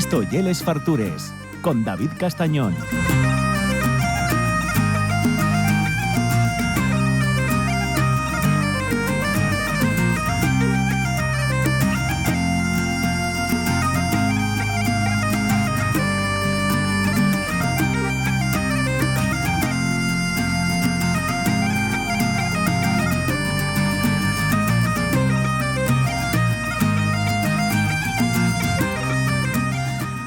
Esto ye Les Fartures, con David Castañón.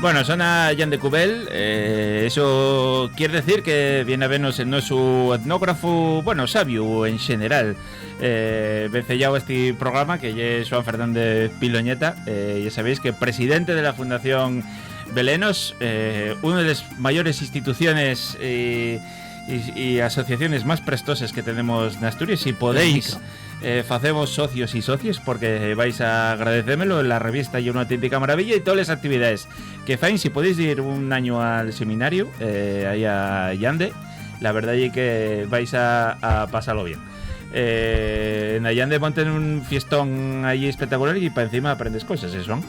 Bueno, sona Jan de Cubel, eso quiere decir que viene a vernos el noso etnógrafo, bueno, sabio en general. Vencellado este programa, que es Joan Fernández Piloñeta, ya sabéis que presidente de la Fundación Belenos, una de las mayores instituciones y asociaciones más prestosas que tenemos en Asturias. Si podéis, facemos socios y socios, porque vais a agradecérmelo. La revista y una auténtica maravilla, y todas las actividades que fain. Si podéis ir un año al seminario, ahí a Llande, la verdad es que vais a pasarlo bien. En Allande monten un fiestón allí espectacular, y para encima aprendes cosas, ¿eso?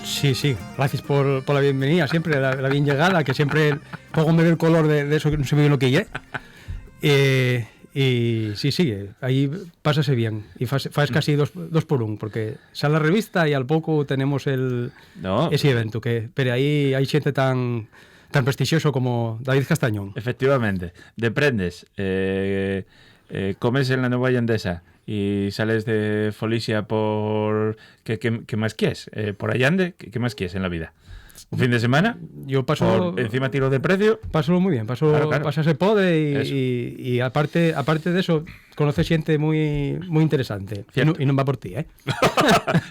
Sí, gracias por la bienvenida, siempre la bien llegada, que siempre pongo medio el color de eso que no se ve lo que es. Y sí, ahí pásase bien, y fas casi dos por un, porque sale la revista y al poco tenemos ese evento, pero ahí hay gente tan prestigioso como David Castañón. Efectivamente, deprendes, comes en la Nueva Llandesa y sales de Folicia por... ¿Qué más quieres? Por Allande, ¿qué más quieres en la vida? ¿Un fin de semana? Yo paso... Encima tiro de precio. Paso muy bien, claro. Pasa ese pode y aparte de eso, conoces gente muy interesante. Y no va por ti, ¿eh?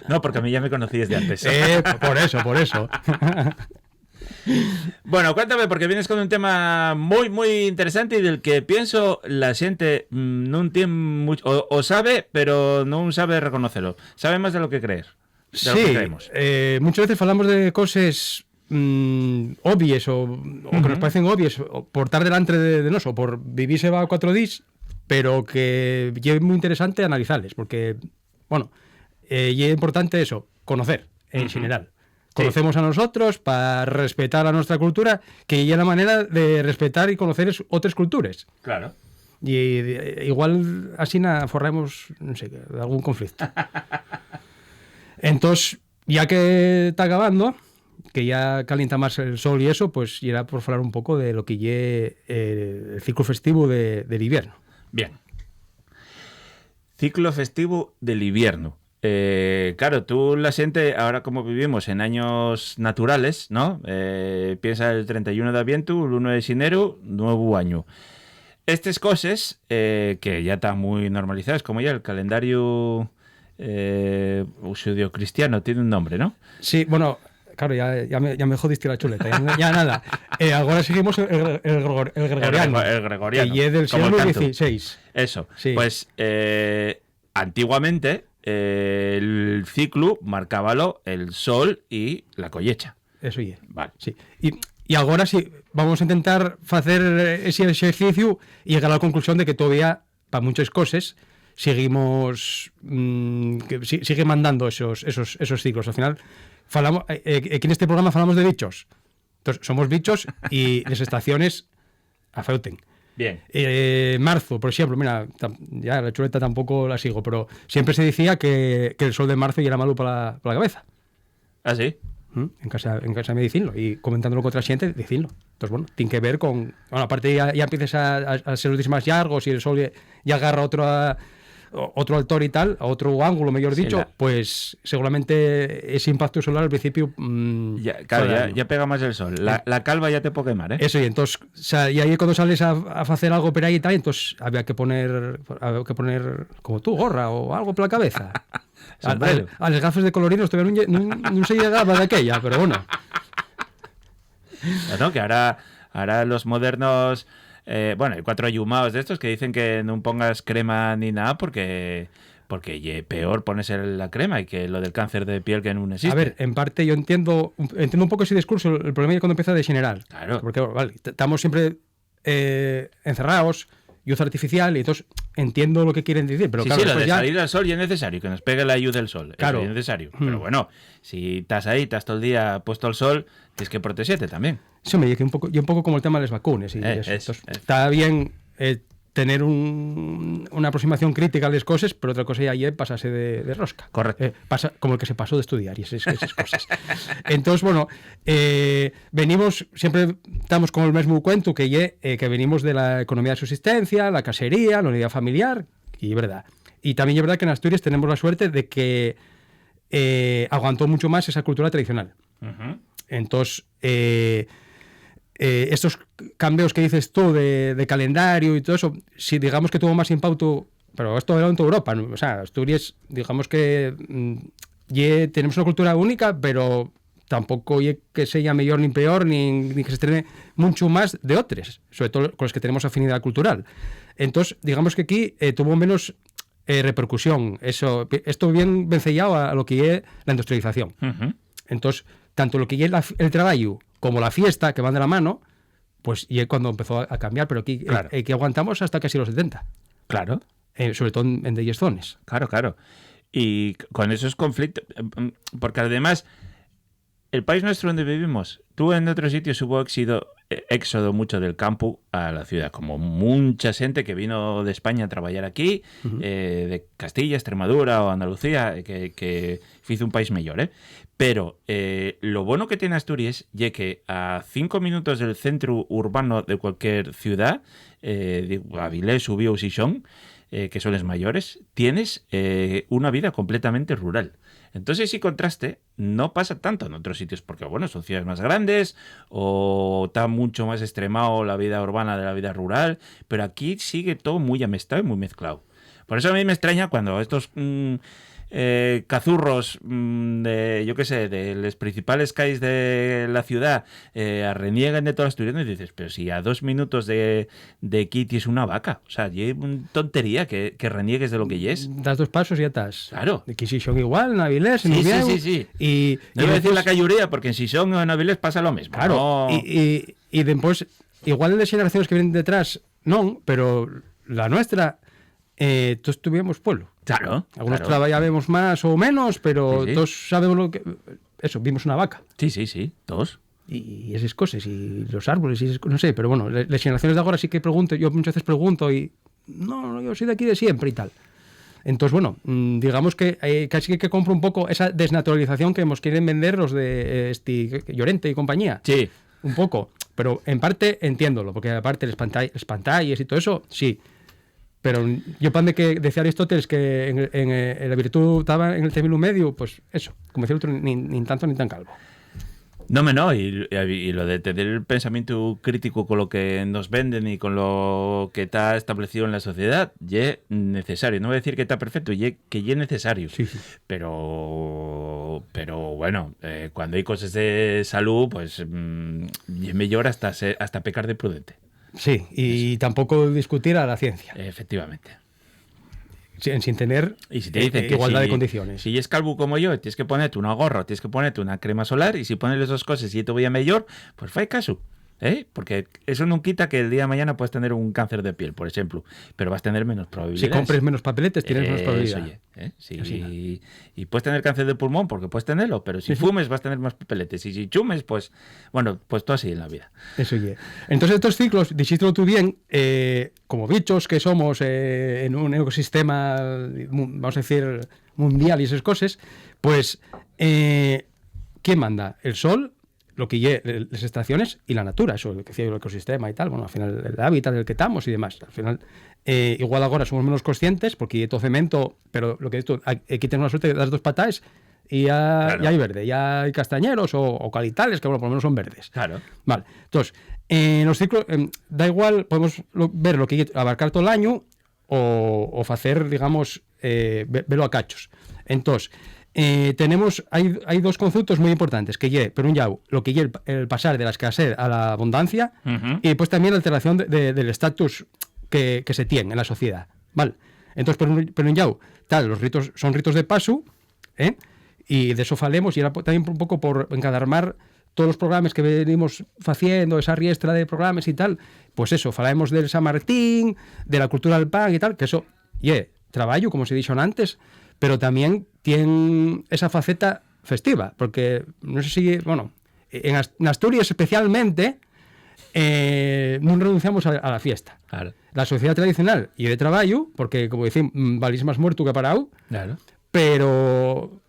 No, porque a mí ya me conocías de antes. Por eso. Bueno, cuéntame, porque vienes con un tema muy interesante y del que pienso la gente no tiene mucho, o sabe, pero no sabe reconocerlo. Sabe más de lo que creer. De lo que creemos. Muchas veces hablamos de cosas obvias o que nos parecen obvias por estar delante de nosotros, por vivir se va 4 días, pero que es muy interesante analizarles, porque, bueno, es importante eso, conocer en general. Conocemos a nosotros para respetar a nuestra cultura, que es la manera de respetar y conocer otras culturas. Claro. Y igual así forramos, no sé, algún conflicto. Entonces, ya que está acabando, que ya calienta más el sol y eso, pues irá por hablar un poco de lo que es el ciclo festivo del invierno. Bien. Ciclo festivo del invierno. Claro, tú la gente, ahora como vivimos en años naturales, ¿no? Piensa el 31 de Adviento, el 1 de enero, nuevo año. Estas cosas, que ya están muy normalizadas, como ya el calendario judío-cristiano, tiene un nombre, ¿no? Sí, bueno, claro, ya me jodiste la chuleta, ya nada. Ahora seguimos el gregoriano. El gregoriano. Que es del siglo XVI. Eso, sí. Pues antiguamente... el ciclo marcábalo el sol y la collecha. Eso ya. Vale. Sí. Y ahora sí, vamos a intentar hacer ese ejercicio y llegar a la conclusión de que todavía, para muchas cosas, seguimos sigue mandando esos ciclos. Al final, aquí en este programa hablamos de bichos. Entonces, somos bichos y las estaciones afeuten. Bien. Marzo, por ejemplo, mira, ya la chuleta tampoco la sigo, pero siempre se decía que el sol de marzo ya era malo para la cabeza. ¿Ah, sí? En casa me decirlo, y comentándolo con otra gente, decirlo. Entonces, bueno, tiene que ver con... Bueno, aparte ya empiezas a ser los días más largos y el sol ya agarra otro altor y tal, a otro ángulo, mejor dicho, pues seguramente ese impacto solar al principio... ya pega más el sol. La calva ya te puede quemar, ¿eh? Eso, y entonces, o sea, y ahí cuando sales a hacer algo por ahí y tal, entonces había que poner como tú, gorra o algo por la cabeza. A las gafas de colorinos todavía no se llegaba de aquella, pero bueno. No, que ahora los modernos... bueno, hay 4 ayumados de estos que dicen que no pongas crema ni nada porque peor ponerse la crema y que lo del cáncer de piel que no existe. A ver, en parte yo entiendo un poco ese discurso. El problema es cuando empieza de general. Claro. Porque vale, estamos siempre encerrados luz artificial, y entonces entiendo lo que quieren decir, pero sí, claro, sí, lo de después ya... salir al sol ya es necesario, que nos pegue la luz del sol. Claro. Eso ya es necesario. Pero bueno, si estás ahí, estás todo el día puesto al sol, tienes que protegerte también. Eso me dice un poco como el tema de las vacunas. Y eso. Entonces, está bien tener una aproximación crítica a las cosas, pero otra cosa ya es pasarse de rosca. Correcto. Pasa como el que se pasó de estudiar y esas cosas. Entonces, bueno, venimos, siempre estamos con el mismo cuento que venimos de la economía de subsistencia, la casería, la unidad familiar, y verdad. Y también es verdad que en Asturias tenemos la suerte de que aguantó mucho más esa cultura tradicional. Entonces, estos cambios que dices tú de calendario y todo eso, si digamos que tuvo más impacto, pero esto era en toda Europa, ¿no? O sea, Asturias, digamos que tenemos una cultura única, pero tampoco que sea mejor ni peor, ni que se estrene mucho más de otros, sobre todo con los que tenemos afinidad cultural. Entonces, digamos que aquí tuvo menos repercusión. Esto bien vencellado a lo que es la industrialización. Entonces, tanto lo que es el trabajo como la fiesta, que van de la mano, pues y es cuando empezó a cambiar, pero aquí claro. Que aguantamos hasta casi los 70. Claro. Sobre todo en de zonas. Claro. Y con esos conflictos, porque además, el país nuestro donde vivimos, tú en otros sitios hubo éxodo mucho del campo a la ciudad, como mucha gente que vino de España a trabajar aquí, de Castilla, Extremadura o Andalucía, que hizo un país mejor, Pero lo bueno que tiene Asturias es que a 5 minutos del centro urbano de cualquier ciudad, de Avilés, Ubió o Xixón, que son los mayores, tienes una vida completamente rural. Entonces, ese contraste no pasa tanto en otros sitios, porque, bueno, son ciudades más grandes o está mucho más extremado la vida urbana de la vida rural, pero aquí sigue todo muy amestado y muy mezclado. Por eso a mí me extraña cuando estos cazurros de, yo qué sé, de las principales calles de la ciudad reniegan de todas las asturianas y dices, pero si a 2 minutos de aquí tienes una vaca, o sea, es una tontería que reniegues de lo que es. Das 2 pasos y ya estás. Claro. Aquí sí son igual, en Avilés, en Ubieu. Sí. Y no iba a decir la cayuría, porque en Xixón o en Avilés pasa lo mismo. Claro, no... y después, igual en las generaciones que vienen detrás, no, pero la nuestra, todos tuvimos pueblo. Claro. Algunos trabajábamos más o menos, pero sí. todos sabemos lo que... Eso, vimos una vaca. Sí, todos. Y esas cosas, y los árboles, y esas, no sé, pero bueno, las generaciones de ahora sí que pregunto, yo muchas veces pregunto y... No, yo soy de aquí de siempre y tal. Entonces, bueno, digamos que casi que compro un poco esa desnaturalización que nos quieren vender los de Llorente y compañía. Sí. Un poco, pero en parte entiéndolo, porque aparte las pantallas y todo eso, sí. Pero yo pan de que decía Aristóteles que en la virtud estaba en el término medio, pues eso, como decía el otro, ni tanto ni tan calvo. No, y lo de tener el pensamiento crítico con lo que nos venden y con lo que está establecido en la sociedad, ya es necesario. No voy a decir que está perfecto, que ya es necesario. Sí. Pero bueno, cuando hay cosas de salud, pues es mejor hasta pecar de prudente. Sí, y eso. Tampoco discutir a la ciencia. Efectivamente. Sin tener y si te dicen que igualdad de condiciones. Si es calvo como yo, tienes que ponerte una gorra, tienes que ponerte una crema solar, y si pones esas cosas y te voy a mejor, pues fai caso. Porque eso no quita que el día de mañana puedes tener un cáncer de piel, por ejemplo, pero vas a tener menos probabilidades. Si compres menos papeletes, tienes menos probabilidad. Sí, y puedes tener cáncer de pulmón porque puedes tenerlo, pero si fumes vas a tener más papeletes, y si chumes, pues bueno, pues todo así en la vida. Eso ya. Entonces estos ciclos, dijiste tú bien, como bichos que somos en un ecosistema, vamos a decir, mundial y esas cosas, pues ¿quién manda? El sol, lo que lleva las estaciones y la natura, eso que decía el ecosistema y tal, bueno, al final el hábitat del que estamos y demás, al final igual ahora somos menos conscientes porque hay todo cemento, pero lo que esto aquí tenemos la suerte de las 2 patas y ya hay verde, ya hay castañeros o calitales que bueno, por lo menos son verdes. Claro. Vale, entonces en los ciclos da igual, podemos ver lo que hay abarcar todo el año o hacer, digamos, verlo a cachos. Entonces hay 2 conceptos muy importantes, que lle, por un lado, lo que lle el pasar de la escasez a la abundancia, y pues también la alteración del estatus que se tiene en la sociedad, ¿vale? Entonces, por un lado, los ritos son ritos de paso, y de eso falemos, y era también un poco por encadarmar todos os programas que venimos facendo, esa riestra de programas e tal, pois eso, falamos del San Martín, de la cultura del pan e tal, que eso, traballo, como se dixo antes, pero tamén tiene esa faceta festiva, porque non sei se, bueno, en Asturias especialmente non renunciamos a la fiesta. Claro. La sociedad tradicional e de traballo, porque, como dicen, valís máis muerto que parado, Claro. pero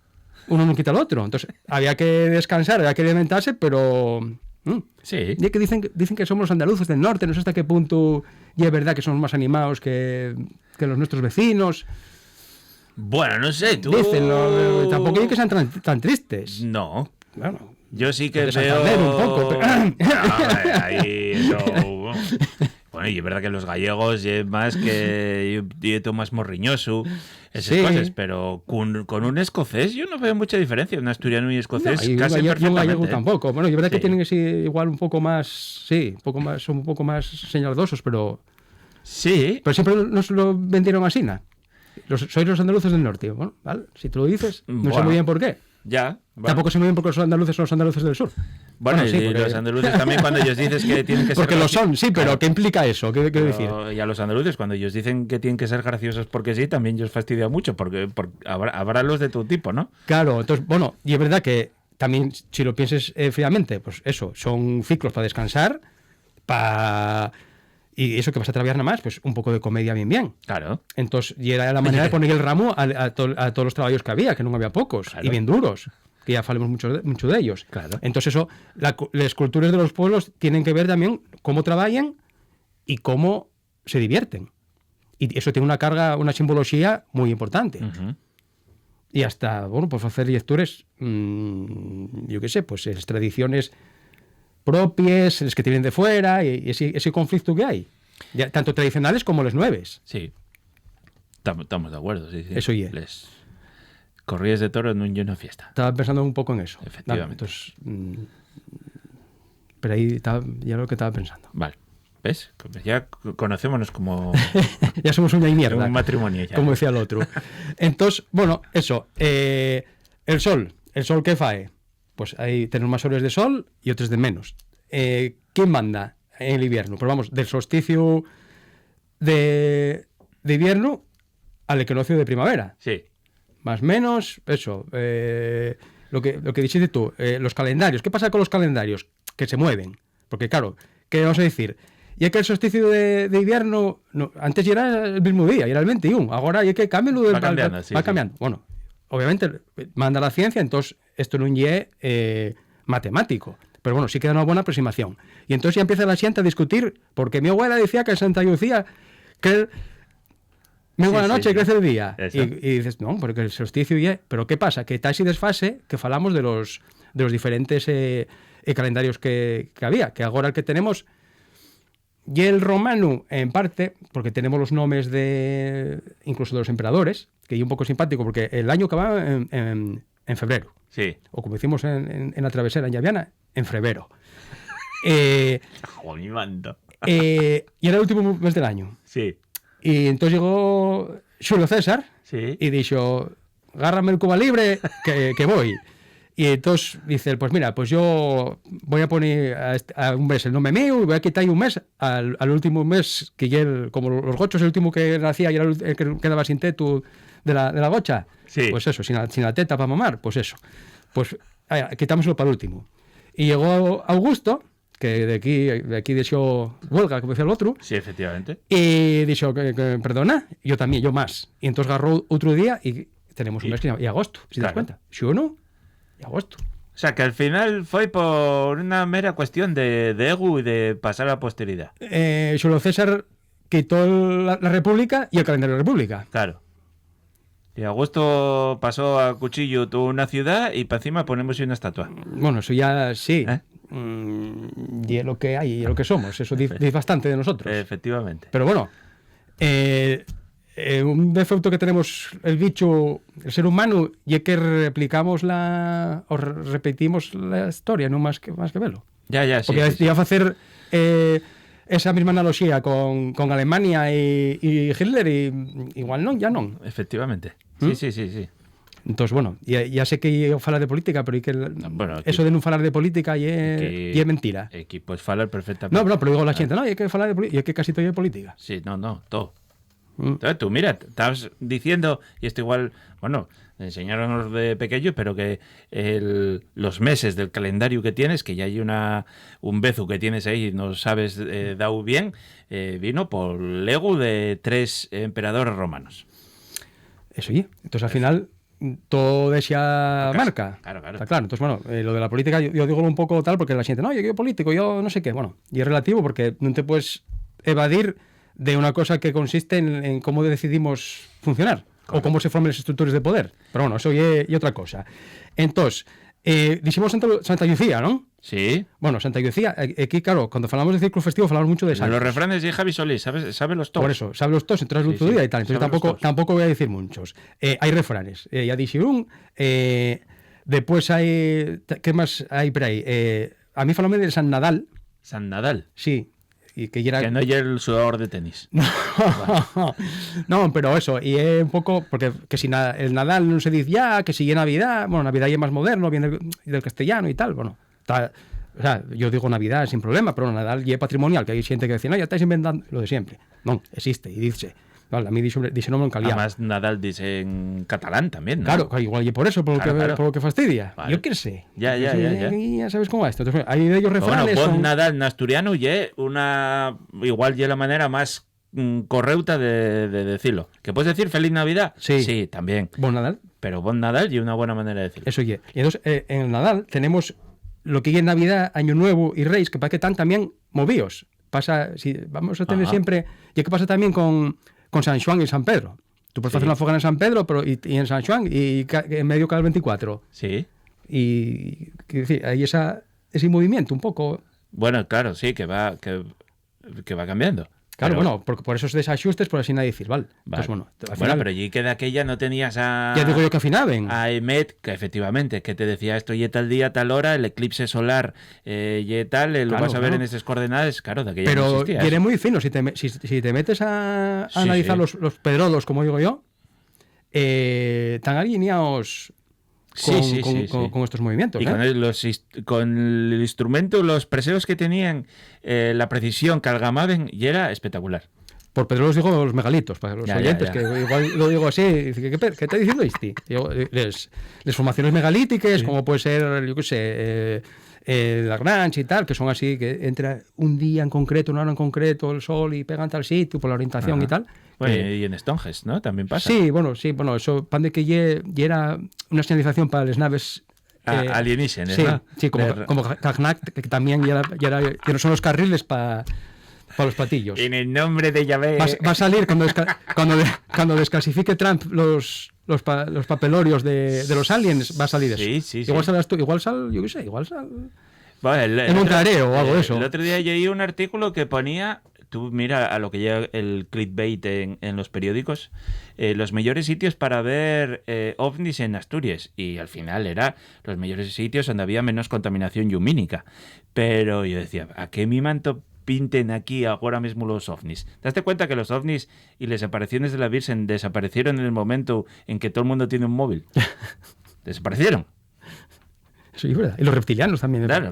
uno non quita el otro. Entonces, había que descansar, había que alimentarse, pero... Sí. Y que dicen que somos los andaluces del norte, no sé hasta qué punto y es verdad que somos más animados que los nuestros vecinos. Bueno, no sé, tú... Dicen, tampoco hay que sean tan tristes. No. Bueno, Yo sí que de veo... Santander un poco, pero... Ahí, eso... Bueno, y es verdad que los gallegos es más que... Yo todo más morriñoso, esas Sí. cosas, pero con un escocés yo no veo mucha diferencia. Un asturiano y escocés y casi un perfectamente. gallego tampoco. Bueno, y es verdad que Sí. tienen así igual un poco más... Sí, son un poco más señaladosos, pero Sí. siempre nos lo vendieron así, ¿no? Sois los andaluces del norte. Bueno, ¿vale? Si tú lo dices, no sé Bueno. muy bien por qué. Ya. Bueno. Tampoco sé muy bien por qué los andaluces son los andaluces del sur. Bueno, sí, y porque- los andaluces también cuando ellos dicen que tienen que ser... Porque lo graciosos- son, sí, pero Claro. ¿qué implica eso? ¿Qué quiero decir? Pero- Y a los andaluces, cuando ellos dicen que tienen que ser graciosos porque sí, también ellos fastidia mucho, porque habrá los de tu tipo, ¿no? Claro, entonces, bueno, y es verdad que también, si lo pienses fríamente, pues eso, son ciclos para descansar, y eso que vas a trabajar nada más, pues un poco de comedia bien. Claro. Entonces, y era la manera de poner el ramo a todos los trabajos que había, que no había pocos, Claro. y bien duros, que ya falemos mucho de ellos. Claro. Entonces, eso, las culturas de los pueblos tienen que ver también cómo trabajan y cómo se divierten. Y eso tiene una carga, una simbología muy importante. Ujú. Y hasta, bueno, pues hacer lectures, yo qué sé, pues las tradiciones propias, las que tienen de fuera, y ese conflicto que hay, ya, tanto tradicionales como las nuevas. Sí. Estamos de acuerdo, sí, sí. Eso y es. Les corrías de toro en un lleno fiesta. Estaba pensando un poco en eso. Efectivamente. Entonces, pero ahí estaba, ya lo que estaba pensando. Vale. ¿Ves? Ya conocémonos como Ya somos una y mierda, un matrimonio ya. como decía el otro. Entonces, bueno, eso. El sol ¿qué fae? Pues ahí tenemos más horas de sol y otras de menos. ¿Quién manda en el invierno? Pues vamos, del solsticio de invierno al equinoccio de primavera. Sí. Más o menos, eso. Lo que dijiste tú, los calendarios. ¿Qué pasa con los calendarios? Que se mueven. Porque claro, ¿qué vamos a decir? Y es que el solsticio de invierno, no, antes ya era el mismo día, y era el 21. Ahora hay que cambiarlo. Va cambiando, sí, va sí. cambiando. Bueno, obviamente manda la ciencia, entonces esto no es matemático. Pero bueno, sí queda una buena aproximación. Y entonces ya empieza la gente a discutir, porque mi abuela decía que en Santa Lucía que la noche sí. crece el día. Eso. Y dices, no, porque el solsticio ya... Pero ¿qué pasa? Que está ese desfase que falamos de los diferentes calendarios que había, que ahora el que tenemos y el romano en parte, porque tenemos los nombres incluso de los emperadores, que es un poco simpático porque el año acaba en febrero, Sí. o como decimos en la travesera en Llaviana, en febrero. ¡Jo, mi mando! Y era el último mes del año. Sí. Y entonces llegó Julio César Sí. y dijo, agárrame el Cuba libre que voy. Y entonces dice, pues mira, pues yo voy a poner a un mes el nombre mío y voy a quitar un mes al último mes, que ya como los gochos, el último que nacía y era el que quedaba sin teto de la gocha. Sí. Pues eso, sin la teta para mamar, pues eso. Pues quitámoslo para el último. Y llegó Augusto, que de aquí dijo huelga, como decía el otro, Sí, efectivamente. y dijo, que perdona, yo también, yo más. Y entonces agarró otro día y tenemos un mes que se llama, y agosto, si te das Claro. cuenta. ¿Sí o no? Y agosto. O sea, que al final fue por una mera cuestión de ego y de pasar a la posteridad. Julio César quitó la República y el calendario de la República. Claro. Y Augusto pasó a cuchillo toda una ciudad y para encima ponemos una estatua. Bueno, eso ya sí. ¿Eh? Y es lo que hay, y es lo que somos. Eso dice bastante de nosotros. Efectivamente. Pero bueno, un defecto que tenemos el bicho, el ser humano, y es que replicamos repetimos la historia, no más que verlo. Ya, sí. Porque sí. iba a hacer esa misma analogía con Alemania y Hitler, y igual no, ya no. Efectivamente. Sí. Entonces, bueno, ya sé que yo falar de política, pero bueno, eso de non falar de política é mentira. Aquí podes falar perfectamente. No, pero digo la xente, no, hai que falar de política, e é que casi todo é política. Sí, no, todo. Entonces, tú, mira, estabas diciendo, y esto igual, bueno, enseñaron de pequeño, pero que los meses del calendario que tienes, que ya hay un bezu que tienes ahí, no sabes dado bien, vino por Lego de 3 emperadores romanos. Eso sí. Entonces, al final, todo de esa marca. Claro. Está claro. Entonces, bueno, lo de la política, yo digo un poco tal, porque la gente, no, yo político, yo no sé qué. Bueno, y es relativo porque no te puedes evadir de una cosa que consiste en cómo decidimos funcionar. Correcto. O cómo se forman las estructuras de poder. Pero bueno, eso y otra cosa. Entonces, dijimos Santa Lucía, ¿no? Sí. Bueno, Santa Lucía, aquí, claro, cuando hablamos de círculo festivo, hablamos mucho de santos. Los refranes de Javi Solís, ¿sabe los todos? Por eso, sabe los todos, entonces el otro día y tal. Entonces tampoco voy a decir muchos. Hay refranes. Ya dije un. Después hay. ¿Qué más hay por ahí? A mí falame de San Nadal. ¿San Nadal? Sí. Y que no es el sudor de tenis. No, pero eso, y es un poco, porque que si el Nadal no se dice ya, que si es Navidad, bueno, Navidad ya es más moderno, viene del castellano y tal, bueno, o sea, yo digo Navidad sin problema, pero Nadal ya es patrimonial, que hay gente que dice, no, ya estáis inventando lo de siempre. No, existe, y dice, vale, a mí dice nombre en calidad. Además, Nadal dice en catalán también, ¿no? Claro, igual y por eso, por lo que fastidia. Vale. Yo qué sé. Ya sabes cómo es esto. Entonces, hay de ellos refranes. Bueno, Nadal en asturiano y igual ya la manera más correcta de decirlo. ¿Que puedes decir Feliz Navidad? Sí, también. Bon Nadal. Pero Bon Nadal y una buena manera de decirlo. Eso y entonces, en el Nadal tenemos lo que es Navidad, Año Nuevo y Reyes, que parece que están también movidos. Pasa, si vamos a tener siempre... ¿Y qué pasa también con San Juan y San Pedro? Tú puedes hacer una fogana en San Pedro pero y en San Juan y en medio cada 24. Sí. Y decir, hay ese movimiento un poco. Bueno, claro, sí, que va cambiando. Claro, bueno, por esos desajustes, por así nadie decir, vale. Entonces, bueno, pero allí que de aquella no tenías a... Ya digo yo que afinaban. A Emet, que efectivamente, que te decía esto y tal día, tal hora, el eclipse solar y tal, lo vas a ver en esas coordenadas, claro, de aquella pero no existía. Pero viene muy fino, si te metes a analizar los pedrodos, como digo yo, están alineados con estos movimientos. Y con el instrumento, los preseos que tenían, la precisión que algamaban, y era espectacular. Por pedrolos digo los megalitos, para los oyentes, que igual lo digo así, ¿qué está diciendo este? Las formaciones megalíticas, como puede ser, yo qué sé, Lagrange y tal, que son así, que entra un día en concreto, una hora en concreto, el sol y pegan tal sitio por la orientación y tal. Bueno, y en Stonehenge, ¿no? También pasa. Sí, bueno, eso, pan de que ya era una señalización para las naves alienígenas, sí, ¿no? Sí, como Cagnac, que también ya no son los carriles para los patillos. En el nombre de Yahvé. Va a salir cuando desclasifique Trump los papelorios de los aliens, va a salir eso. Sí. Igual sal, yo qué sé, Bueno, en un tareo o algo de eso. El otro día leí un artículo que ponía, tú mira a lo que llega el clickbait en los periódicos, los mejores sitios para ver ovnis en Asturias, y al final era los mejores sitios donde había menos contaminación lumínica. Pero yo decía, ¿a qué mi manto pinten aquí ahora mismo los ovnis? ¿Te das cuenta que los ovnis y las apariciones de la Virgen desaparecieron en el momento en que todo el mundo tiene un móvil? Desaparecieron. Sí, es verdad. Y los reptilianos también. Claro.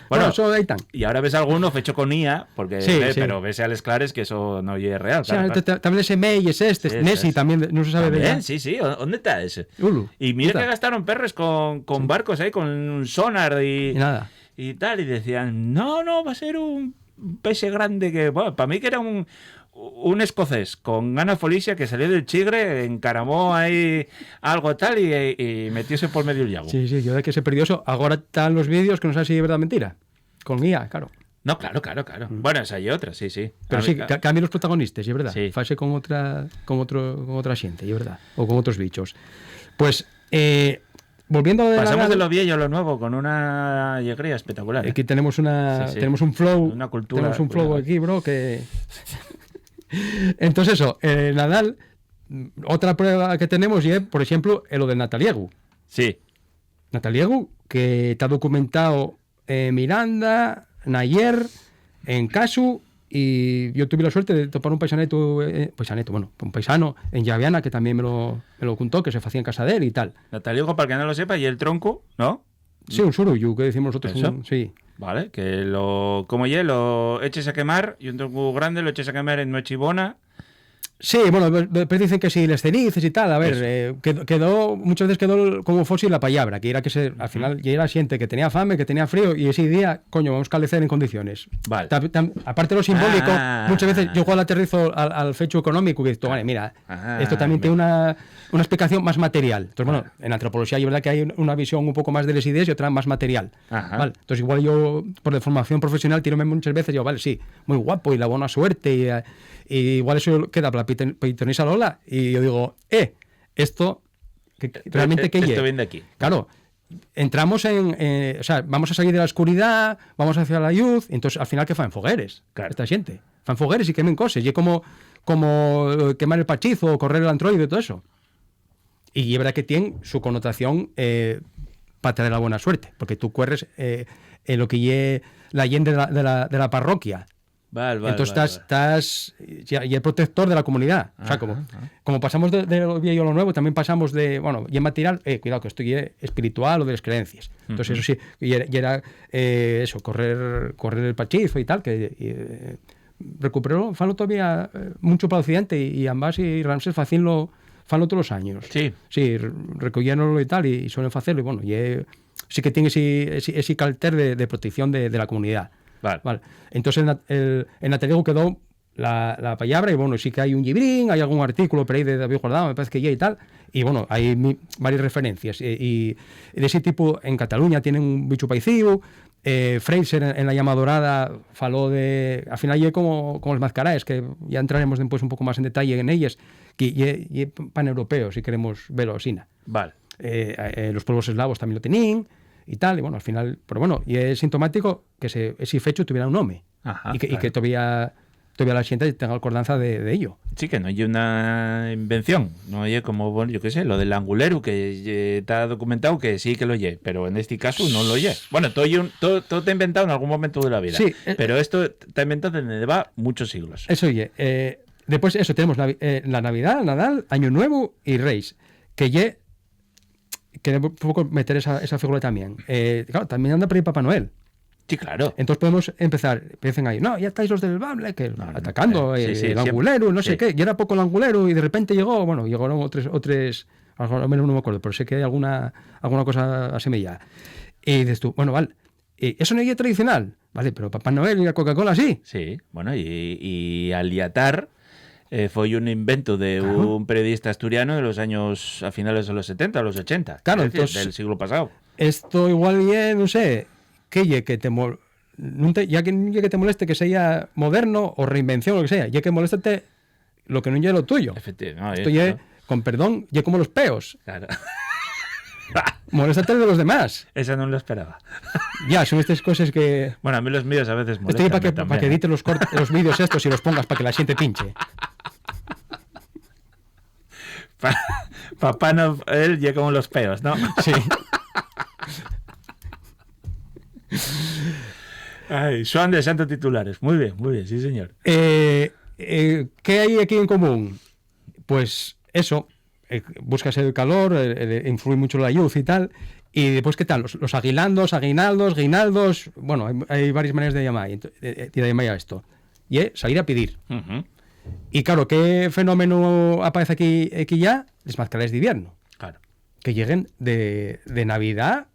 Bueno, eso ahí están. Y ahora ves alguno hecho con IA, porque pero ves a les clares que eso no es real. Claro. También ese May es Nessie también, no se sabe también, de ella. Sí. ¿Dónde está ese? Ulu. Y mira que gastaron perres con barcos ahí, con un sonar y nada. Y tal, y decían, no, va a ser un pez grande que... Bueno, para mí que era un escocés con Ana Felicia que salió del Chigre, encaramó ahí algo tal y metióse por medio del llago. Sí, yo de que se perdió eso. Ahora están los vídeos que no sé si es verdad o mentira. Con IA, claro. No, claro. Bueno, esa y otra, sí. Pero sí, cambian los protagonistas, es verdad. Sí. Fase con otra gente, es verdad. O con otros bichos. Pues, volviendo a pasamos de lo viejo a lo nuevo con una alegría espectacular. Aquí tenemos tenemos un flow. Una cultura. Tenemos un flow aquí, bro, que... Entonces eso, Nadal, otra prueba que tenemos es, por ejemplo, lo del Nataliegu. Sí. Nataliegu, que está documentado en Miranda, Nayer, en Casu y yo tuve la suerte de topar un un paisano en Llaviana que también me lo contó, que se hacía en casa de él y tal. Nataliego, para que no lo sepa, y el tronco, ¿no? Sí, un surullu, que decimos nosotros. ¿Eso? Sí. Vale, que como lo eches a quemar, y un tronco grande lo eches a quemar en Nochibona. Sí, bueno, pues dicen que si les cenices y tal, a ver, muchas veces quedó como fósil la palabra, que era que al final ya era siente que tenía fame, que tenía frío, y ese día, coño, vamos a calecer en condiciones. Vale. Aparte de lo simbólico, muchas veces yo igual aterrizo al fecho económico, y digo, vale, mira, esto también tiene una explicación más material. Entonces, bueno, en antropología hay verdad que hay una visión un poco más de las ideas y otra más material. ¿Vale? Entonces, igual yo, por de formación profesional, tiro muchas veces, digo, vale, sí, muy guapo y la buena suerte, y igual eso queda para pitonisa Lola, y yo digo, esto realmente que esto viene de aquí. Claro, entramos o sea, vamos a salir de la oscuridad, vamos hacia la luz, y entonces al final que fan fogueres, esta gente, fan fogueres y quemen cosas, y como quemar el pachizo o correr el androide y todo eso. Y es verdad que tiene su connotación para traer la buena suerte, porque tú corres en lo que es la leyenda de la parroquia. Vale, entonces estás y el protector de la comunidad. O sea, como pasamos de lo viejo a lo nuevo, también pasamos de, bueno, y en material, cuidado, que esto ya es espiritual o de las creencias. Entonces, eso sí, y era eso, correr el pachizo y tal, que recuperó, fanlo todavía mucho para el occidente, y ambas y Ramses fanlo todos los años. Sí, recogieronlo y tal, y suelen hacerlo, y bueno, sí que tiene ese carácter de protección de la comunidad. Vale. Entonces en Nataliego quedó la palabra, y bueno, sí que hay un librín, hay algún artículo por ahí de David Guardado, me parece que ya y tal, y bueno, hay varias referencias, y de ese tipo en Cataluña tienen un bicho paiciu. Fraser en la llama dorada faló de, al final ya como los mascaraes, que ya entraremos después un poco más en detalle en ellas, que ya paneuropeo, si queremos verlo así. Vale. Los pueblos eslavos también lo tenían y tal, y bueno, al final, pero bueno, y es sintomático que ese fecho tuviera un nombre. Ajá, y que todavía la gente tenga acordanza de ello. Sí, que no hay una invención, no hay como, bueno, yo qué sé, lo del angulero, que está documentado que sí que lo oye, pero en este caso no lo oye. Bueno, todo está inventado en algún momento de la vida, sí, pero esto está inventado desde va muchos siglos. Eso oye, después eso tenemos la Navidad, Nadal, Año Nuevo y Reis, que un poco meter esa figura también. Claro, también anda por ahí Papá Noel. Sí, claro. Entonces podemos empezar, empiezan ahí, no, ya estáis los del Bable, que atacando el angulero, no sé qué, y era poco el angulero, y de repente llegaron otros, al menos no me acuerdo, pero sé que hay alguna cosa asemejada. Y dices tú, bueno, vale, eso no es tradicional, vale, pero Papá Noel y la Coca-Cola sí. Sí, bueno, y Aliatar fue un invento de un periodista asturiano de los años, a finales de los 70 o los 80, claro, decir, entonces, del siglo pasado. Esto igual bien, no sé, que te moleste que sea moderno o reinvención o lo que sea, ya que moléstate lo que no es lo tuyo. Efectivamente. Esto ya, con perdón, ya como los peos. Claro. Moléstate de los demás. Esa no lo esperaba. Ya, son estas cosas que... Bueno, a mí los míos a veces molestan. Estoy para que edites los vídeos estos y los pongas para que la gente pinche. Papá Noel ya como los peos, ¿no? Sí. Ay, Juan de Santo titulares. Muy bien, sí, señor. ¿Qué hay aquí en común? Pues eso, buscas el calor, influye mucho la luz y tal. Y después, ¿qué tal? Los aguinaldos, guinaldos. Bueno, hay varias maneras de llamar esto. Y es salir a pedir. Uh-huh. Y claro, ¿qué fenómeno aparece aquí ya? Las mascarelas de invierno. Claro. Que lleguen de Navidad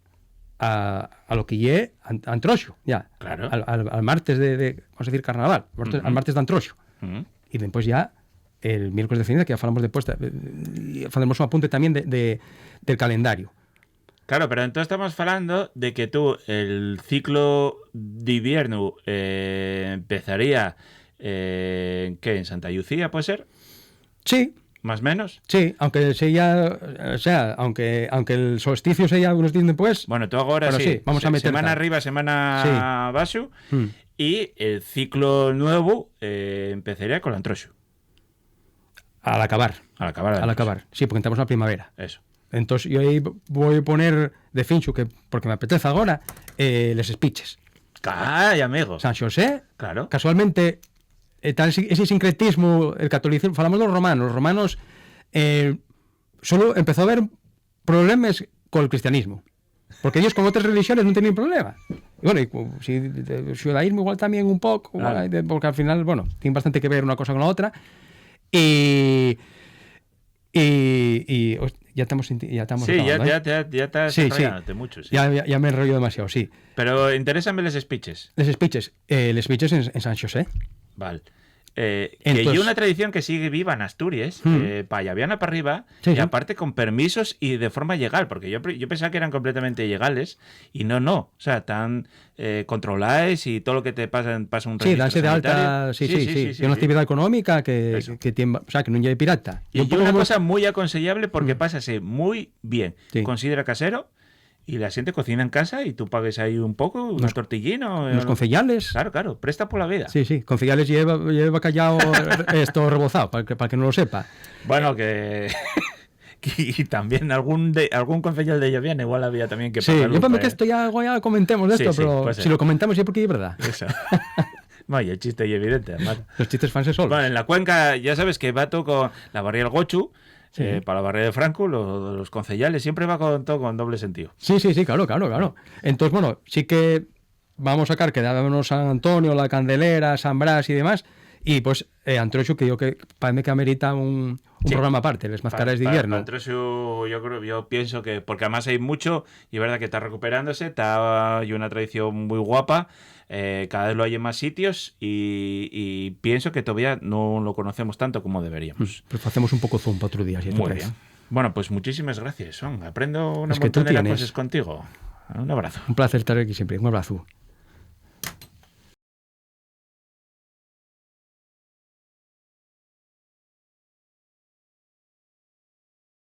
a lo que llegue Antroxo, ya. Claro. Al martes vamos a decir, carnaval. Al martes de Antroxo. Uh-huh. Y después ya el miércoles de ceniza, que ya falamos después, faremos un apunte también del calendario. Claro, pero entonces estamos hablando de que el ciclo de invierno empezaría ¿en Santa Lucía, puede ser? Sí. ¿Más o menos? Sí, aunque el solsticio sea unos días después. Bueno, tú ahora sí. Vamos a meter semana arriba, semana abajo. Y el ciclo nuevo empezaría con el Antroxo. Al acabar. Sí, porque entramos en la primavera. Eso. Entonces yo ahí voy a poner de fincho, porque me apetece ahora, les espiches. ¡Ay, amigo! San José, claro. casualmente, tal ese sincretismo, el catolicismo, falamos dos romanos. Los romanos solo empezó a haber problemas con el cristianismo. Porque ellos con otras religiones no tenían problema. Y bueno, si el judaísmo igual también un poco, claro. porque al final, bueno, tiene bastante que ver una cosa con la otra. Ya estamos Sí, acabando, ya estás Sí, enrollándote mucho. Sí. Ya me enrollo demasiado, sí. Pero interésame los speeches. Les speeches en San José. Vale. Que Entonces- hay una tradición que sigue viva en Asturias, para Llaviana para arriba, Sí, y sí. aparte con permisos y de forma legal, porque yo pensaba que eran completamente legales, y no. O sea, están controladas y todo lo que te pasa un Sí, registro danse de sanitario. alta, sí. Es una actividad económica que tiene, o sea, que no lleve pirata. Y es una cosa muy aconsellable porque pásase muy bien. Sí. Considera casero y la gente cocina en casa y tú pagues ahí un poco, una tortillina. Los concejales. Claro, presta por la vida. Sí, concejales lleva bacallao esto rebozado, para que no lo sepa. Bueno, que... y también algún concejal de Llaviana igual había también que Sí, pagarlo, yo para pues. que esto ya comentemos de Sí, esto, sí, pero puede ser. si lo comentamos ya porque es verdad. Eso. Vaya, el chiste y evidente, además. Los chistes fanse solos. Bueno, en la cuenca ya sabes que va todo con la barriga del Gochu, Sí. para la barriga de Franco, los concejales, siempre va con todo con doble sentido. Sí, claro. Entonces, bueno, sí que vamos a sacar que dábamos San Antonio, la Candelera, San Brás y demás, y pues Antrocho, que yo que parece que amerita un programa aparte, las mascaras de invierno. Para yo pienso que, porque además hay mucho, y es verdad que está recuperándose, hay una tradición muy guapa, cada vez lo hay en más sitios, y pienso que todavía no lo conocemos tanto como deberíamos. Pues hacemos un poco zoom para otro día, si te Muy parece. bien. Bueno, pues muchísimas gracias, Son. Aprendo una Es que tú montón de tienes. cosas contigo. Un abrazo. Un placer estar aquí siempre. Un abrazo.